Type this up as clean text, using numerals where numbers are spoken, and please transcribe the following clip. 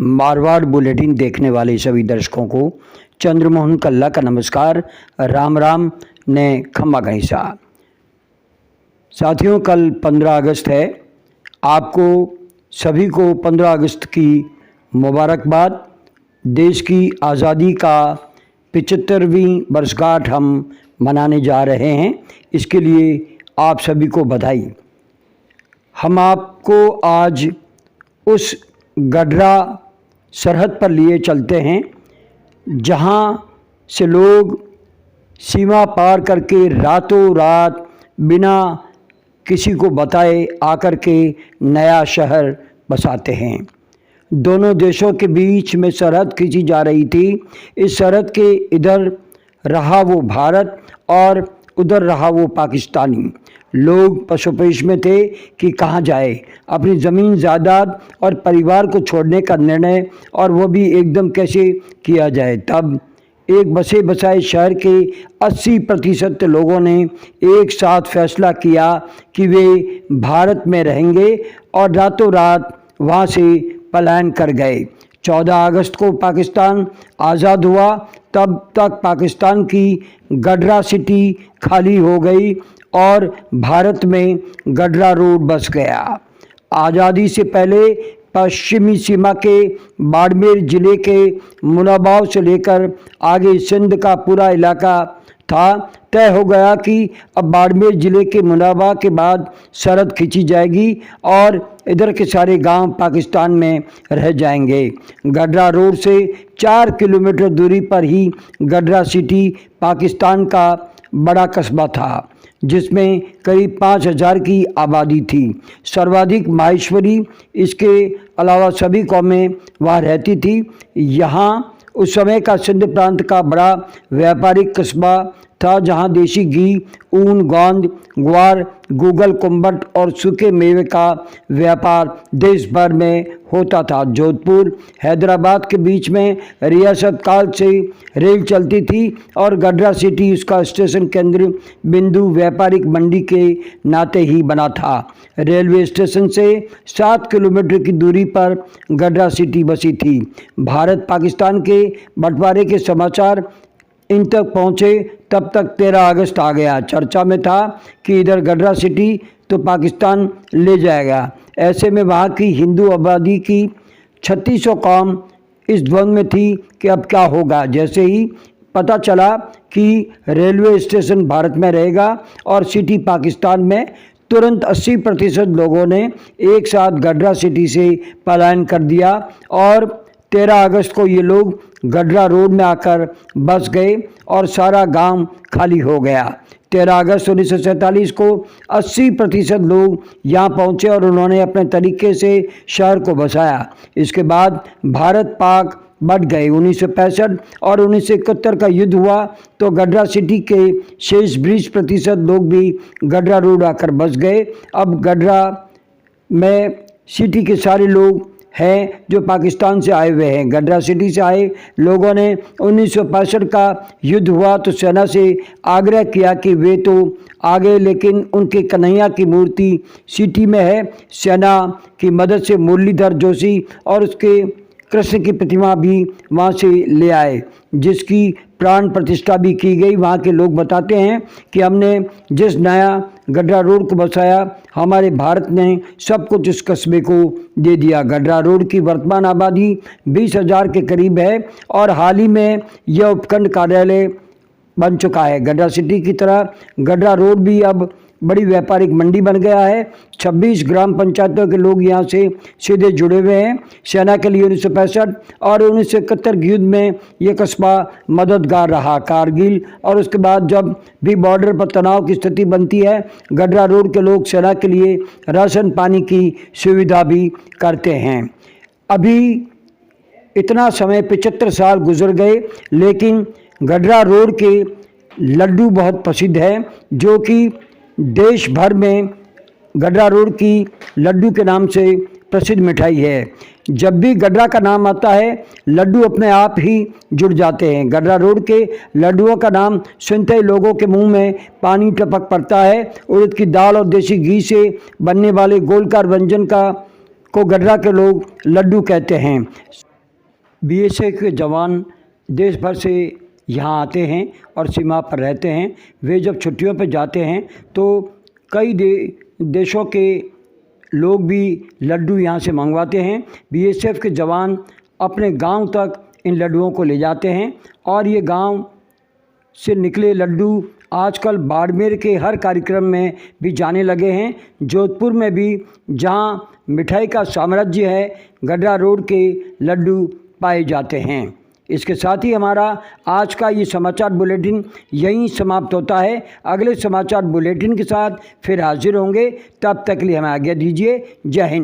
Marwar bulletin देखने वाले सभी दर्शकों को चंद्रमोहन कल्ला का नमस्कार। राम राम ने खम्मा गणिसा। साथियों, कल 15 अगस्त है। आपको सभी को 15 अगस्त की मुबारकबाद। देश की आज़ादी का 75वीं वर्षगांठ हम मनाने जा रहे हैं, इसके लिए आप सभी को बधाई। हम आपको आज उस गडरा सरहद पर लिए चलते हैं जहां से लोग सीमा पार करके रातों रात बिना किसी को बताए आकर के नया शहर बसाते हैं। दोनों देशों के बीच में सरहद खींची जा रही थी। इस सरहद के इधर रहा वो भारत और उधर रहा वो पाकिस्तानी। लोग पशुपेश में थे कि कहाँ जाए, अपनी ज़मीन जायदाद और परिवार को छोड़ने का निर्णय, और वो भी एकदम कैसे किया जाए। तब एक बसे बसाए शहर के 80% लोगों ने एक साथ फैसला किया कि वे भारत में रहेंगे और रातों रात वहाँ से पलायन कर गए। 14 अगस्त को पाकिस्तान आज़ाद हुआ। तब तक पाकिस्तान की गडरा सिटी खाली हो गई और भारत में गडरा रोड बस गया। आज़ादी से पहले पश्चिमी सीमा के बाड़मेर ज़िले के मुनाबाव से लेकर आगे सिंध का पूरा इलाका था। तय हो गया कि अब बाड़मेर ज़िले के मुनाबा के बाद सरहद खींची जाएगी और इधर के सारे गांव पाकिस्तान में रह जाएंगे। गडरा रोड से 4 किलोमीटर दूरी पर ही गडरा सिटी पाकिस्तान का बड़ा कस्बा था, जिसमें करीब 5000 की आबादी थी। सर्वाधिक माहेश्वरी, इसके अलावा सभी कौमें वहाँ रहती थी। यहाँ उस समय का सिंध प्रांत का बड़ा व्यापारिक कस्बा था, जहाँ देसी घी, ऊन, गोंद, ग्वार, गूगल, कुंबट और सूखे मेवे का व्यापार देश भर में होता था। जोधपुर हैदराबाद के बीच में रियासत काल से रेल चलती थी और गडरा सिटी उसका स्टेशन केंद्र बिंदु व्यापारिक मंडी के नाते ही बना था। रेलवे स्टेशन से 7 किलोमीटर की दूरी पर गडरा सिटी बसी थी। भारत पाकिस्तान के बंटवारे के समाचार इन तक पहुँचे तब तक 13 अगस्त आ गया। चर्चा में था कि इधर गडरा सिटी तो पाकिस्तान ले जाएगा। ऐसे में वहाँ की हिंदू आबादी की 3600 कौम इस द्वंद में थी कि अब क्या होगा। जैसे ही पता चला कि रेलवे स्टेशन भारत में रहेगा और सिटी पाकिस्तान में, तुरंत 80% लोगों ने एक साथ गडरा सिटी से पलायन कर दिया और 13 अगस्त को ये लोग गडरा रोड में आकर बस गए और सारा गांव खाली हो गया। 13 अगस्त 1947 को 80% लोग यहाँ पहुँचे और उन्होंने अपने तरीके से शहर को बसाया। इसके बाद भारत पाक बढ़ गए। 1965 और 1971 का युद्ध हुआ तो गडरा सिटी के शेष 20% लोग भी गडरा रोड आकर बस गए। अब गडरा में सिटी के सारे लोग हैं जो पाकिस्तान से आए हुए हैं। गडरा सिटी से आए लोगों ने 1965 का युद्ध हुआ तो सेना से आग्रह किया कि वे तो आ गए, लेकिन उनके कन्हैया की मूर्ति सिटी में है। सेना की मदद से मुरलीधर जोशी और उसके कृष्ण की प्रतिमा भी वहाँ से ले आए, जिसकी प्राण प्रतिष्ठा भी की गई। वहाँ के लोग बताते हैं कि हमने जिस नया गडरा रोड को बसाया, हमारे भारत ने सब कुछ इस कस्बे को दे दिया। गडरा रोड की वर्तमान आबादी 20,000 के करीब है और हाल ही में यह उपखंड कार्यालय बन चुका है। गडरा सिटी की तरह गडरा रोड भी अब बड़ी व्यापारिक मंडी बन गया है। 26 ग्राम पंचायतों के लोग यहाँ से सीधे जुड़े हुए हैं। सेना के लिए 1965 और 1971 के युद्ध में ये कस्बा मददगार रहा। कारगिल और उसके बाद जब भी बॉर्डर पर तनाव की स्थिति बनती है, गडरा रोड के लोग सेना के लिए राशन पानी की सुविधा भी करते हैं। अभी इतना समय 75 साल गुजर गए, लेकिन गडरा रोड के लड्डू बहुत प्रसिद्ध हैं, जो कि देश भर में गडरा रोड की लड्डू के नाम से प्रसिद्ध मिठाई है। जब भी गडरा का नाम आता है, लड्डू अपने आप ही जुड़ जाते हैं। गडरा रोड के लड्डुओं का नाम सुनते ही लोगों के मुंह में पानी टपक पड़ता है। उड़द की दाल और देसी घी से बनने वाले गोलकार व्यंजन को गडरा के लोग लड्डू कहते हैं। बीएसएफ के जवान देश भर से यहाँ आते हैं और सीमा पर रहते हैं। वे जब छुट्टियों पर जाते हैं तो कई देशों के लोग भी लड्डू यहाँ से मंगवाते हैं। बीएसएफ के जवान अपने गांव तक इन लड्डुओं को ले जाते हैं और ये गांव से निकले लड्डू आजकल बाड़मेर के हर कार्यक्रम में भी जाने लगे हैं। जोधपुर में भी जहाँ मिठाई का साम्राज्य है, गडरा रोड के लड्डू पाए जाते हैं। इसके साथ ही हमारा आज का ये समाचार बुलेटिन यहीं समाप्त होता है। अगले समाचार बुलेटिन के साथ फिर हाजिर होंगे, तब तक के लिए हमें आज्ञा दीजिए। जय हिंद।